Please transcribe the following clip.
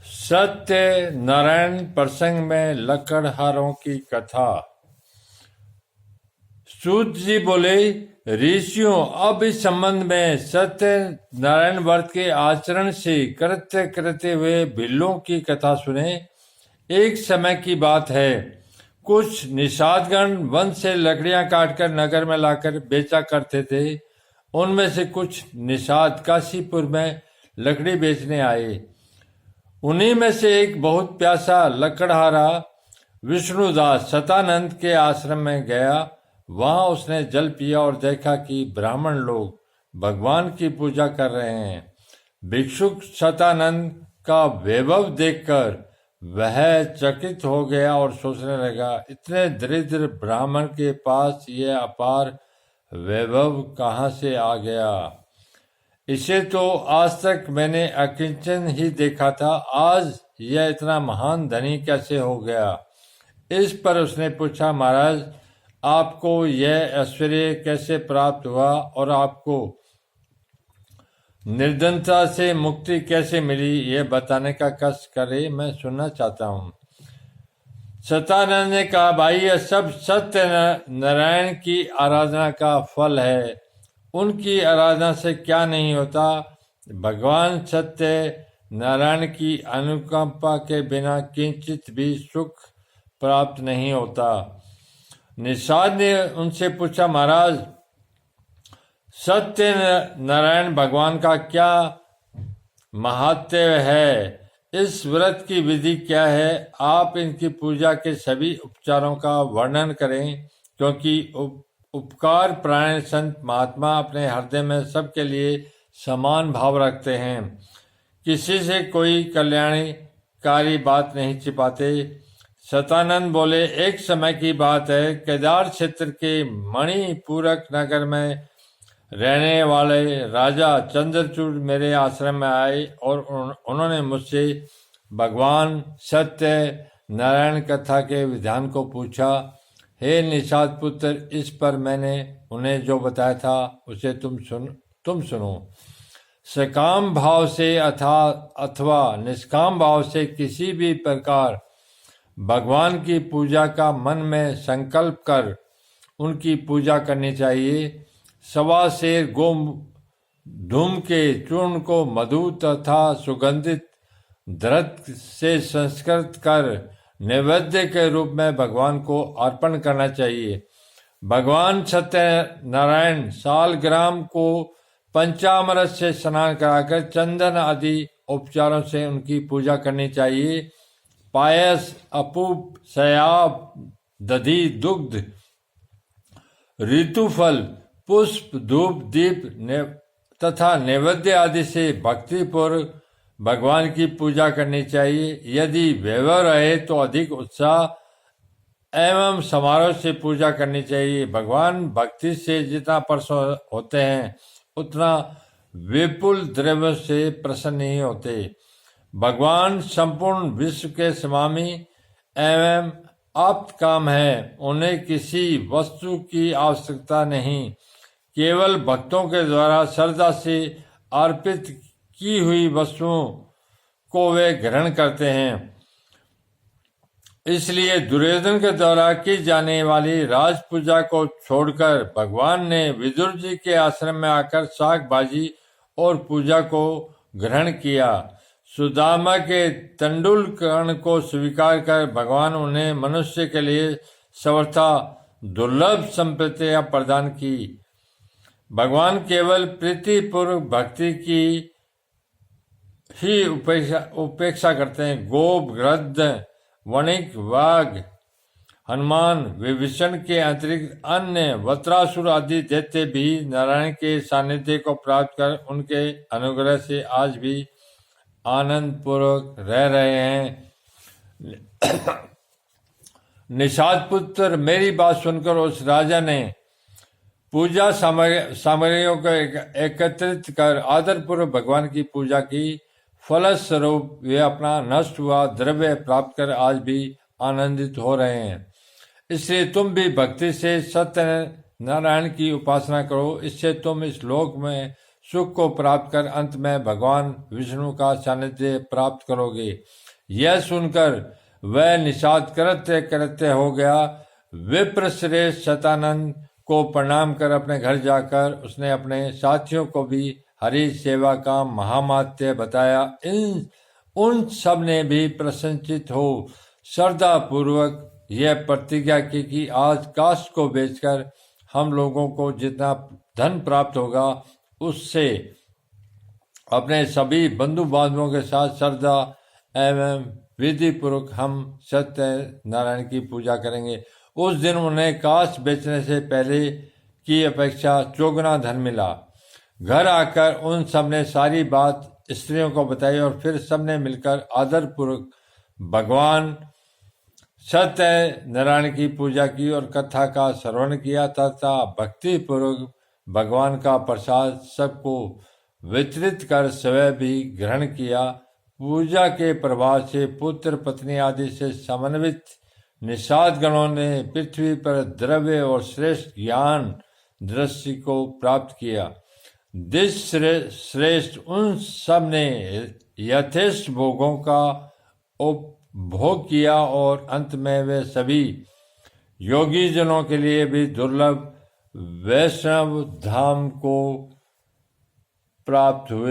सत्य नारायण प्रसंग में लकड़हारों की कथा। सूत जी बोले, ऋषियों, अब इस संबंध में सत्य नारायण व्रत के आचरण से कृत्य करते हुए भिल्लों की कथा सुने। एक समय की बात है, कुछ निषादगण वन से लकड़ियां काटकर नगर में लाकर बेचा करते थे। उनमें से कुछ निषाद काशीपुर में लकड़ी बेचने आए। उन्हीं में से एक बहुत प्यासा लकड़हारा विष्णुदास सतानंद के आश्रम में गया। वहां उसने जल पिया और देखा कि ब्राह्मण लोग भगवान की पूजा कर रहे हैं। भिक्षुक सतानंद का वैभव देखकर वह चकित हो गया और सोचने लगा, इतने दरिद्र ब्राह्मण के पास यह अपार वैभव कहाँ से आ गया। इसे तो आज तक मैंने अकिंचन ही देखा था, आज यह इतना महान धनी कैसे हो गया। इस पर उसने पूछा, महाराज, आपको यह ऐश्वर्य कैसे प्राप्त हुआ और आपको निर्धनता से मुक्ति कैसे मिली, यह बताने का कष्ट करे, मैं सुनना चाहता हूँ। सतानंद ने कहा, भाई, यह सब सत्य नारायण की आराधना का फल है। उनकी आराधना से क्या नहीं होता। भगवान सत्य नारायण की अनुकंपा के बिना किंचित भी सुख प्राप्त नहीं होता। निषाद ने उनसे पूछा, महाराज, सत्य नारायण भगवान का क्या महात्म्य है, इस व्रत की विधि क्या है, आप इनकी पूजा के सभी उपचारों का वर्णन करें, क्योंकि उपकार प्राण संत महात्मा अपने हृदय में सबके लिए समान भाव रखते हैं, किसी से कोई कल्याणकारी बात नहीं छिपाते। सतानंद बोले, एक समय की बात है, केदार क्षेत्र के मणिपूरक नगर में रहने वाले राजा चंद्रचूड़ मेरे आश्रम में आए और उन्होंने मुझसे भगवान सत्य नारायण कथा के विधान को पूछा। हे निषाद पुत्र, इस पर मैंने उन्हें जो बताया था उसे तुम सुनो। सकाम भाव से अथवा निष्काम भाव से किसी भी प्रकार भगवान की पूजा का मन में संकल्प कर उनकी पूजा करनी चाहिए। 1.25 सेर धूम के चूर्ण को मधु तथा सुगंधित द्रव्य से संस्कृत कर नैवेद्य के रूप में भगवान को अर्पण करना चाहिए। भगवान सत्य नारायण सालग्राम को पंचामृत से स्नान कराकर चंदन आदि उपचारों से उनकी पूजा करनी चाहिए। पायस, अपूप, सयाप, दधी, दुग्ध, ऋतुफल, पुष्प, धूप, दीप तथा नैवेद्य आदि से भक्तिपूर्वक भगवान की पूजा करनी चाहिए। यदि वैभव रहे तो अधिक उत्साह एवं समारोह से पूजा करनी चाहिए। भगवान भक्ति से जितना प्रसन्न होते हैं उतना विपुल द्रव्य से प्रसन्न नहीं होते। भगवान संपूर्ण विश्व के स्वामी एवं आप्त काम है, उन्हें किसी वस्तु की आवश्यकता नहीं, केवल भक्तों के द्वारा श्रद्धा से अर्पित की हुई वस्तुओं को वे ग्रहण करते हैं। इसलिए दुर्योधन के द्वारा की जाने वाली राज पूजा को छोड़कर भगवान ने विदुर जी के आश्रम में आकर शाक भाजी और पूजा को ग्रहण किया। सुदामा के तंडुल कर्ण को स्वीकार कर भगवान उन्हें मनुष्य के लिए सर्वथा दुर्लभ संपत्तियां प्रदान की। भगवान केवल प्रीतिपूर्वक भक्ति की ही उपेक्षा करते हैं। गोप, गृध्र, वणिक, वाघ, हनुमान, विभीषण के अतिरिक्त अन्य वत्रासुर आदि दैत्य भी नारायण के सानिध्य को प्राप्त कर उनके अनुग्रह से आज भी आनंद पूर्वक रह रहे हैं। निषाद पुत्र, मेरी बात सुनकर उस राजा ने पूजा सामग्रियों को एकत्रित कर आदरपूर्वक भगवान की पूजा की। फलस्वरूप वे अपना नष्ट हुआ द्रव्य प्राप्त कर आज भी आनंदित हो रहे हैं। इसलिए तुम भी भक्ति से सत्य नारायण की उपासना करो, इससे तुम इस लोक में सुख को प्राप्त कर अंत में भगवान विष्णु का सानिध्य प्राप्त करोगे। यह सुनकर वह निषाद करते करते हो गया। विप्रश्रेष्ठ शतानंद को प्रणाम कर अपने घर जाकर उसने अपने साथियों को भी हरि सेवा का महामात्य बताया। उन सब ने भी प्रसन्नचित हो श्रद्धा पूर्वक यह प्रतिज्ञा की कि आज काष्ठ को बेचकर हम लोगों को जितना धन प्राप्त होगा उससे अपने सभी बंधु बांधवों के साथ श्रद्धा एवं विधि पूर्वक हम सत्य नारायण की पूजा करेंगे। उस दिन उन्हें काष्ठ बेचने से पहले की अपेक्षा चौगुना धन मिला। घर आकर उन सब ने सारी बात स्त्रियों को बताई और फिर सबने मिलकर आदर पूर्वक भगवान सत्य नारायण की पूजा की और कथा का श्रवण किया तथा भक्ति पूर्वक भगवान का प्रसाद सबको वितरित कर स्वयं भी ग्रहण किया। पूजा के प्रभाव से पुत्र पत्नी आदि से समन्वित निषाद गणों ने पृथ्वी पर द्रव्य और श्रेष्ठ ज्ञान दृष्टि को प्राप्त किया। श्रेष्ठ उन सब ने यथेष्ट भोगों का उपभोग किया और अंत में वे सभी योगी जनों के लिए भी दुर्लभ वैष्णव धाम को प्राप्त हुए।